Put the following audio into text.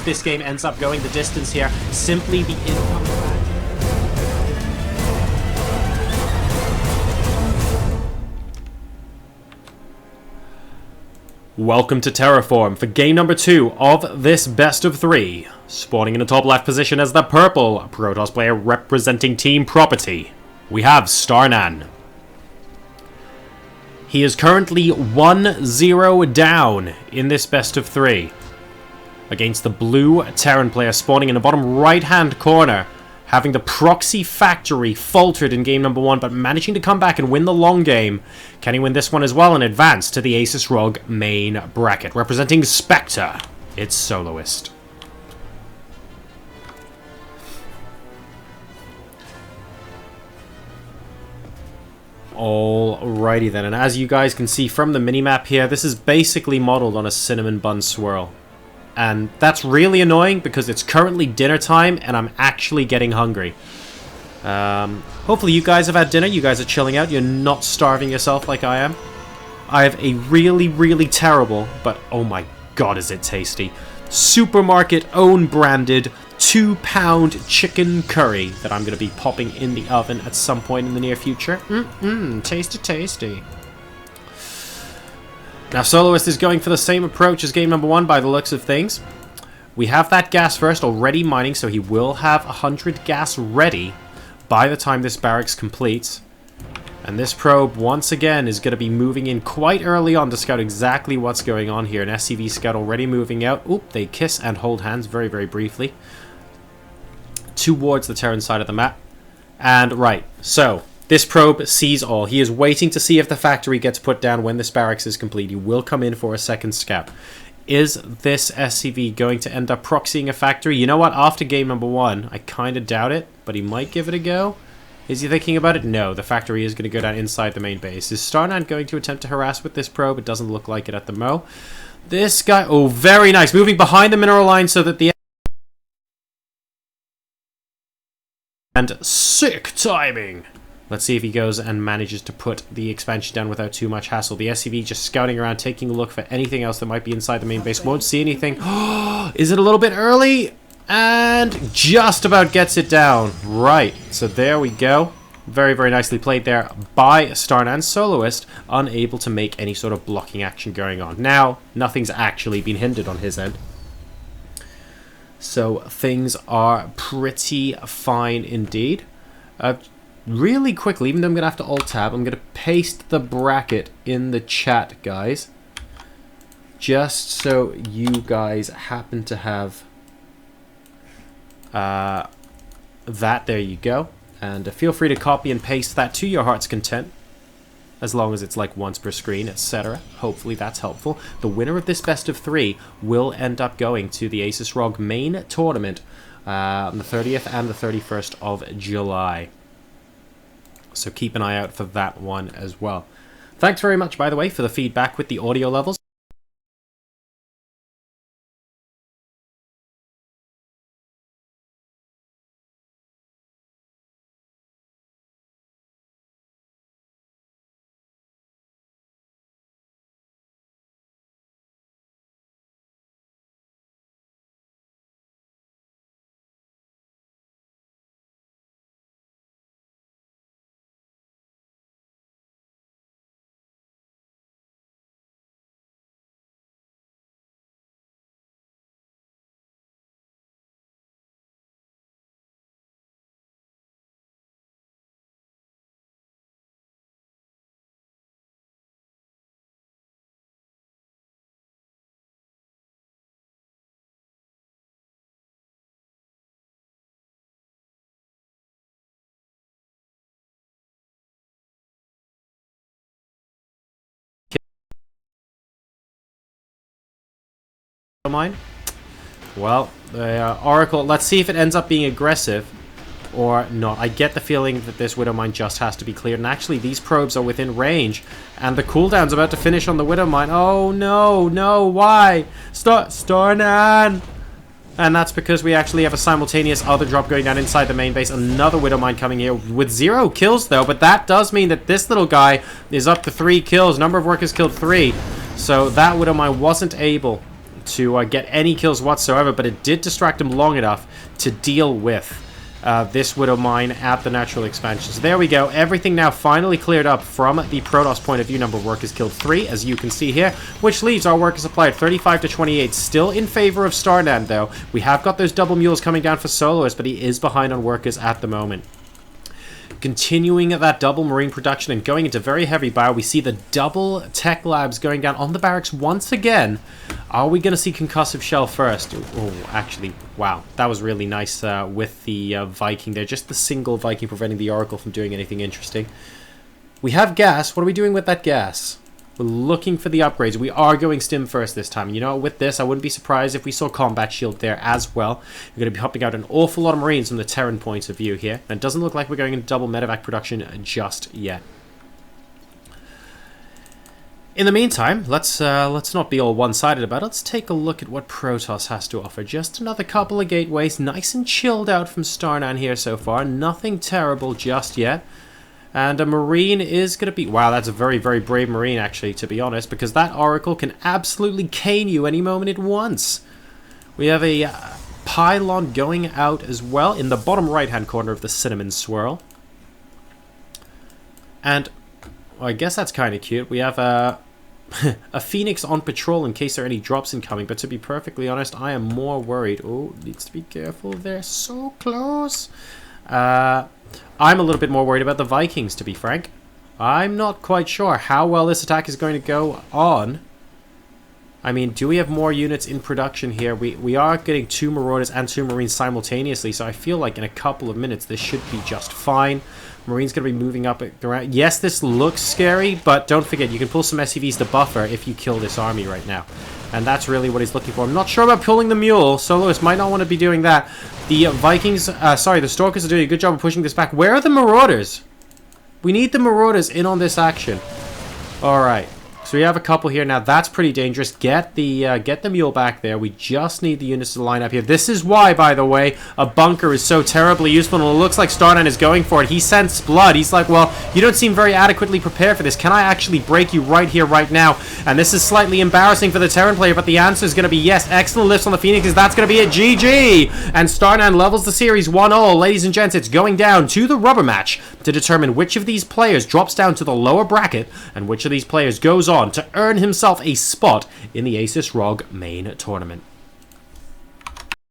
this game ends up going the distance here. Simply the incoming back. Welcome to Terraform for game number 2 of this best of 3. Spawning in the top left position as the purple Protoss player representing Team Property, we have StarNaN. He is currently 1-0 down in this best of 3 against the blue Terran player spawning in the bottom right hand corner, having the proxy factory faltered in game number 1 but managing to come back and win the long game. Can he win this one as well and advance to the ASUS ROG main bracket? Representing Spectre, it's Soloist. Alrighty then, and as you guys can see from the minimap here, this is basically modeled on a cinnamon bun swirl. And that's really annoying because it's currently dinner time and I'm actually getting hungry. Hopefully you guys have had dinner, you guys are chilling out, you're not starving yourself like I am. I have a really terrible, but oh my god is it tasty, supermarket own branded 2-pound chicken curry that I'm going to be popping in the oven at some point in the near future. Tasty. Now Soloist is going for the same approach as game number 1 by the looks of things. We have that gas first already mining, so he will have 100 gas ready by the time this barracks completes. And this probe, once again, is going to be moving in quite early on to scout exactly what's going on here. An SCV scout already moving out. Oop, they kiss and hold hands very briefly towards the Terran side of the map. And right, so this probe sees all. He is waiting to see if the factory gets put down when this barracks is complete. He will come in for a second scout. Is this SCV going to end up proxying a factory? You know what? After game number 1, I kind of doubt it, but he might give it a go. Is he thinking about it? No, the factory is going to go down inside the main base. Is StarNaN going to attempt to harass with this probe? It doesn't look like it at the mo. This guy, oh, very nice. Moving behind the mineral line so that the... And sick timing. Let's see if he goes and manages to put the expansion down without too much hassle. The SCV just scouting around, taking a look for anything else that might be inside the main base. Won't see anything. Is it a little bit early? And just about gets it down. Right, so there we go. Very nicely played there by StarNaN. Soloist unable to make any sort of blocking action going on. Now, nothing's actually been hindered on his end. So things are pretty fine indeed. Really quickly, even though I'm going to have to Alt-Tab, I'm going to paste the bracket in the chat, guys. Just so you guys happen to have that. There you go. And feel free to copy and paste that to your heart's content, as long as it's like once per screen, etc. Hopefully that's helpful. The winner of this best of 3 will end up going to the ASUS ROG main tournament on the 30th and the 31st of July. So keep an eye out for that one as well. Thanks very much, by the way, for the feedback with the audio levels. Mine. Well, the Oracle, let's see if it ends up being aggressive or not. I get the feeling that this Widow Mine just has to be cleared, and actually these probes are within range, and the cooldown's about to finish on the Widow Mine. Oh no, why? StarNaN! And that's because we actually have a simultaneous other drop going down inside the main base. Another Widow Mine coming here with 0 kills though, but that does mean that this little guy is up to 3 kills. Number of workers killed 3. So that Widow Mine wasn't able to get any kills whatsoever, but it did distract him long enough to deal with this Widow Mine at the natural expansion. So there we go. Everything now finally cleared up from the Protoss point of view. Number of workers killed 3, as you can see here, which leaves our worker supply at 35 to 28. Still in favor of StarNaN, though. We have got those double mules coming down for Soloist, but he is behind on workers at the moment. Continuing at that double marine production and going into very heavy bio, we see the double tech labs going down on the barracks once again. Are we going to see concussive shell first? Oh, actually, wow. That was really nice with the Viking there. Just the single Viking preventing the Oracle from doing anything interesting. We have gas. What are we doing with that gas? We're looking for the upgrades. We are going stim first this time. You know, with this, I wouldn't be surprised if we saw combat shield there as well. We're going to be hopping out an awful lot of Marines from the Terran point of view here. And it doesn't look like we're going into double medevac production just yet. In the meantime, let's not be all one-sided about it. Let's take a look at what Protoss has to offer. Just another couple of gateways, nice and chilled out from StarNaN here so far. Nothing terrible just yet. And a Marine is going to be... Wow, that's a very, very brave Marine, actually, to be honest, because that Oracle can absolutely cane you any moment it wants. We have a pylon going out as well in the bottom right-hand corner of the Cinnamon Swirl. And, well, I guess that's kind of cute. We have a Phoenix on patrol in case there are any drops incoming, but to be perfectly honest, I am more worried. Oh, needs to be careful. They're so close. I'm a little bit more worried about the Vikings, to be frank. I'm not quite sure how well this attack is going to go on. I mean, do we have more units in production here? We are getting 2 Marauders and 2 Marines simultaneously, so I feel like in a couple of minutes this should be just fine. Marine's going to be moving up around. Yes, this looks scary, but don't forget, you can pull some SCVs to buffer if you kill this army right now. And that's really what he's looking for. I'm not sure about pulling the mule. Soloist might not want to be doing that. The Vikings, sorry, the Stalkers are doing a good job of pushing this back. Where are the Marauders? We need the Marauders in on this action. Alright. So we have a couple here now. That's pretty dangerous. Get the mule back there. We just need the units to line up here. This is why, by the way, a bunker is so terribly useful. And it looks like StarNaN is going for it. He sensed blood. He's like, well, you don't seem very adequately prepared for this. Can I actually break you right here, right now? And this is slightly embarrassing for the Terran player, but the answer is going to be yes. Excellent lifts on the Phoenixes. That's going to be it. GG! And StarNaN levels the series 1-0. Ladies and gents, it's going down to the rubber match to determine which of these players drops down to the lower bracket and which of these players goes on to earn himself a spot in the ASUS ROG main tournament.